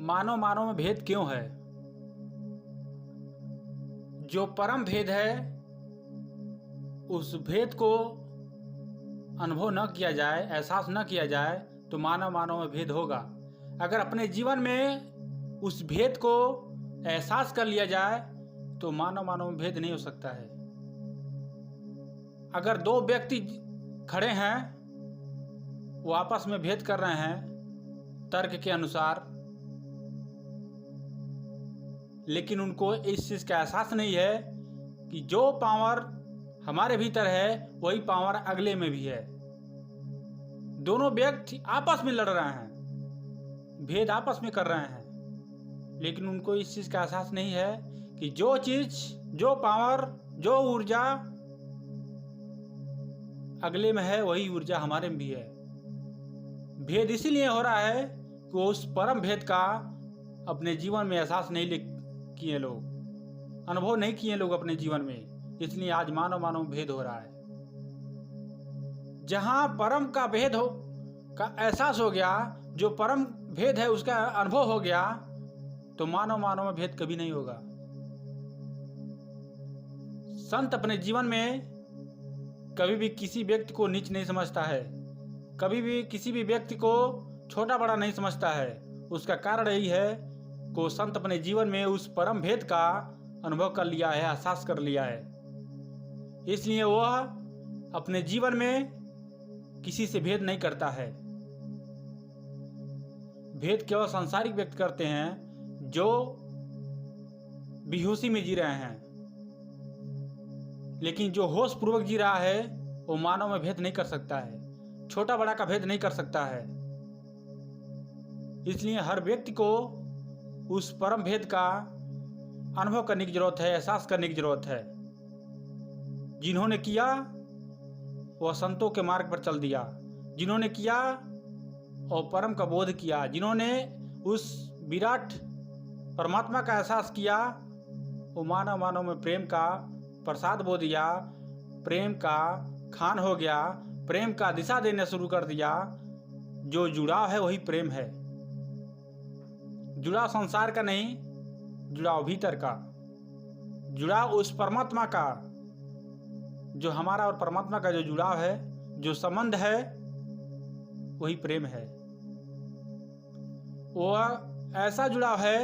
मानव मानव में भेद क्यों है? जो परम भेद है उस भेद को अनुभव न किया जाए, एहसास न किया जाए तो मानव मानव में भेद होगा। अगर अपने जीवन में उस भेद को एहसास कर लिया जाए तो मानव मानव में भेद नहीं हो सकता है। अगर दो व्यक्ति खड़े हैं, वो आपस में भेद कर रहे हैं तर्क के अनुसार, लेकिन उनको इस चीज़ का एहसास नहीं है कि जो पावर हमारे भीतर है वही पावर अगले में भी है। दोनों व्यक्ति आपस में लड़ रहे हैं, भेद आपस में कर रहे हैं, लेकिन उनको इस चीज़ का एहसास नहीं है कि जो चीज़, जो पावर, जो ऊर्जा अगले में है वही ऊर्जा हमारे में भी है। भेद इसीलिए हो रहा है कि वो उस परम भेद का अपने जीवन में एहसास नहीं किए लोग, अनुभव नहीं किए लोग अपने जीवन में, इसलिए आज मानव मानव भेद हो रहा है। जहां परम का भेद का एहसास हो गया, जो परम भेद है उसका अनुभव हो गया, तो मानव मानव में भेद कभी नहीं होगा। संत अपने जीवन में कभी भी किसी व्यक्ति को नीच नहीं समझता है, कभी भी किसी भी व्यक्ति को छोटा बड़ा नहीं समझता है। उसका कारण यही है कि संत अपने जीवन में उस परम भेद का अनुभव कर लिया है, एहसास कर लिया है, इसलिए वह अपने जीवन में किसी से भेद नहीं करता है। भेद केवल सांसारिक व्यक्ति करते हैं जो बेहोशी में जी रहे हैं, लेकिन जो होश पूर्वक जी रहा है वो मानव में भेद नहीं कर सकता है, छोटा बड़ा का भेद नहीं कर सकता है। इसलिए हर व्यक्ति को उस परम भेद का अनुभव करने की जरूरत है, एहसास करने की जरूरत है। जिन्होंने किया वह संतों के मार्ग पर चल दिया, जिन्होंने किया और परम का बोध किया, जिन्होंने उस विराट परमात्मा का एहसास किया, वो मानव मानव में प्रेम का प्रसाद बो दिया, प्रेम का खान हो गया, प्रेम का दिशा देना शुरू कर दिया। जो जुड़ाव है वही प्रेम है, जुड़ाव संसार का नहीं, जुड़ाव भीतर का, जुड़ाव उस परमात्मा का। जो हमारा और परमात्मा का जो जुड़ाव है, जो संबंध है, वही प्रेम है। वह ऐसा जुड़ाव है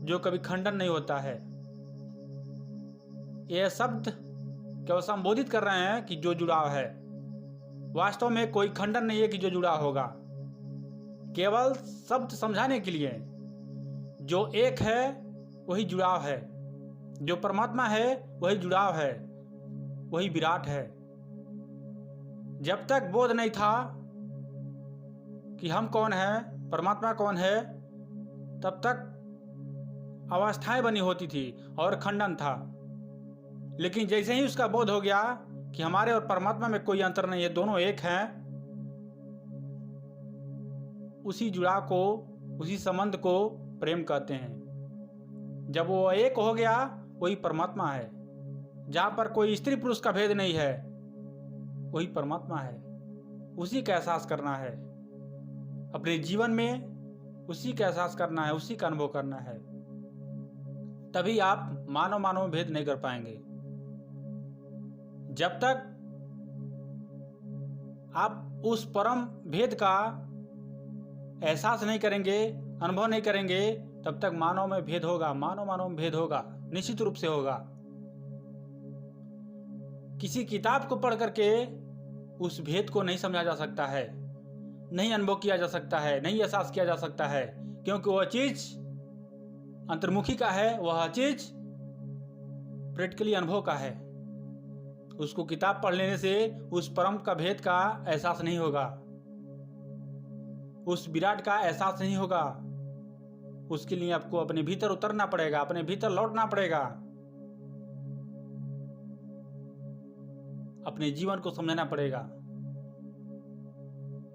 जो कभी खंडन नहीं होता है। यह शब्द केवल संबोधित कर रहे हैं कि जो जुड़ाव है, वास्तव में कोई खंडन नहीं है कि जो जुड़ाव होगा, केवल शब्द समझाने के लिए। जो एक है वही जुड़ाव है, जो परमात्मा है वही जुड़ाव है, वही विराट है। जब तक बोध नहीं था कि हम कौन है, परमात्मा कौन है, तब तक अवस्थाएं बनी होती थी और खंडन था। लेकिन जैसे ही उसका बोध हो गया कि हमारे और परमात्मा में कोई अंतर नहीं है, दोनों एक हैं, उसी जुड़ाव को, उसी संबंध को प्रेम कहते हैं। जब वो एक हो गया वही परमात्मा है। जहाँ पर कोई स्त्री पुरुष का भेद नहीं है वही परमात्मा है। उसी का एहसास करना है अपने जीवन में, उसी का एहसास करना है, उसी का अनुभव करना है। तभी आप मानव मानव में भेद नहीं कर पाएंगे। जब तक आप उस परम भेद का एहसास नहीं करेंगे, अनुभव नहीं करेंगे, तब तक मानव में भेद होगा, मानव मानव में भेद होगा, निश्चित रूप से होगा। किसी किताब को पढ़ करके उस भेद को नहीं समझा जा सकता है, नहीं अनुभव किया जा सकता है, नहीं एहसास किया जा सकता है, क्योंकि वह चीज अंतर्मुखी का है, वह चीज प्रैक्टिकली अनुभव का है। उसको किताब पढ़ लेने से उस परम का भेद का एहसास नहीं होगा, उस विराट का एहसास नहीं होगा। उसके लिए आपको अपने भीतर उतरना पड़ेगा, अपने भीतर लौटना पड़ेगा, अपने जीवन को समझना पड़ेगा।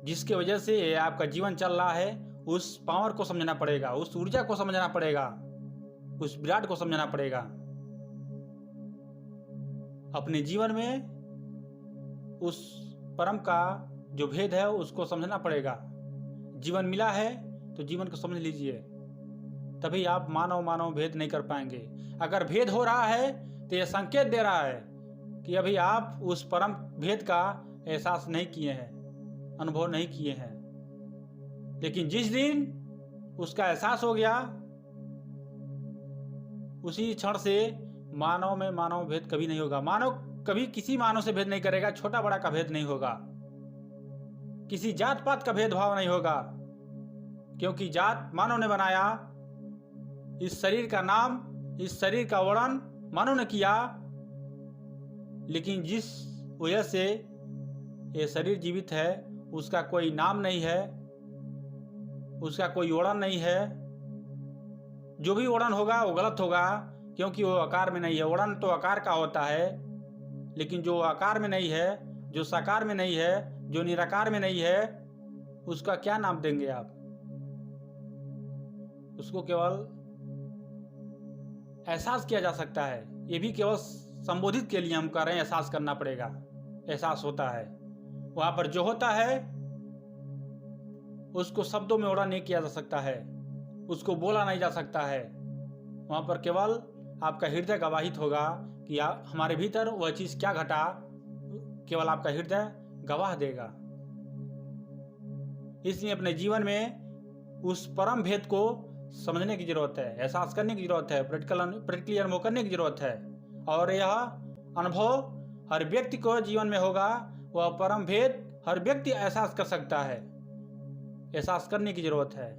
जिसके वजह से आपका जीवन चल रहा है, उस पावर को समझना पड़ेगा, उस ऊर्जा को समझना पड़ेगा, उस विराट को समझना पड़ेगा। अपने जीवन में उस परम का जो भेद है उसको समझना पड़ेगा। जीवन मिला है तो जीवन को समझ लीजिए, तभी आप मानव मानव भेद नहीं कर पाएंगे। अगर भेद हो रहा है तो यह संकेत दे रहा है कि अभी आप उस परम भेद का एहसास नहीं किए हैं, अनुभव नहीं किए हैं। लेकिन जिस दिन उसका एहसास हो गया, उसी क्षण से मानव में मानव भेद कभी नहीं होगा। मानव कभी किसी मानव से भेद नहीं करेगा, छोटा बड़ा का भेद नहीं होगा, किसी जात पात का भेदभाव नहीं होगा, क्योंकि जात मानव ने बनाया। इस शरीर का नाम, इस शरीर का वर्णन मानव ने किया, लेकिन जिस वजह से ये शरीर जीवित है उसका कोई नाम नहीं है, उसका कोई वर्णन नहीं है। जो भी वर्णन होगा वो गलत होगा, क्योंकि वो आकार में नहीं है। वर्णन तो आकार का होता है, लेकिन जो आकार में नहीं है, जो साकार में नहीं है, जो निराकार में नहीं है, उसका क्या नाम देंगे आप? उसको केवल एहसास किया जा सकता है। ये भी केवल संबोधित के लिए हम कर रहे हैं, एहसास करना पड़ेगा। एहसास होता है, वहां पर जो होता है उसको शब्दों में वर्णन नहीं किया जा सकता है, उसको बोला नहीं जा सकता है। वहां पर केवल आपका हृदय गवाहित होगा कि हमारे भीतर वह चीज क्या घटा, केवल आपका हृदय गवाह देगा। इसलिए अपने जीवन में उस परम भेद को समझने की जरूरत है, एहसास करने की जरूरत है, प्रैक्टिकली अनुभव करने की जरूरत है। और यह अनुभव हर व्यक्ति को जीवन में होगा। वह परम भेद हर व्यक्ति एहसास कर सकता है, एहसास करने की जरूरत है।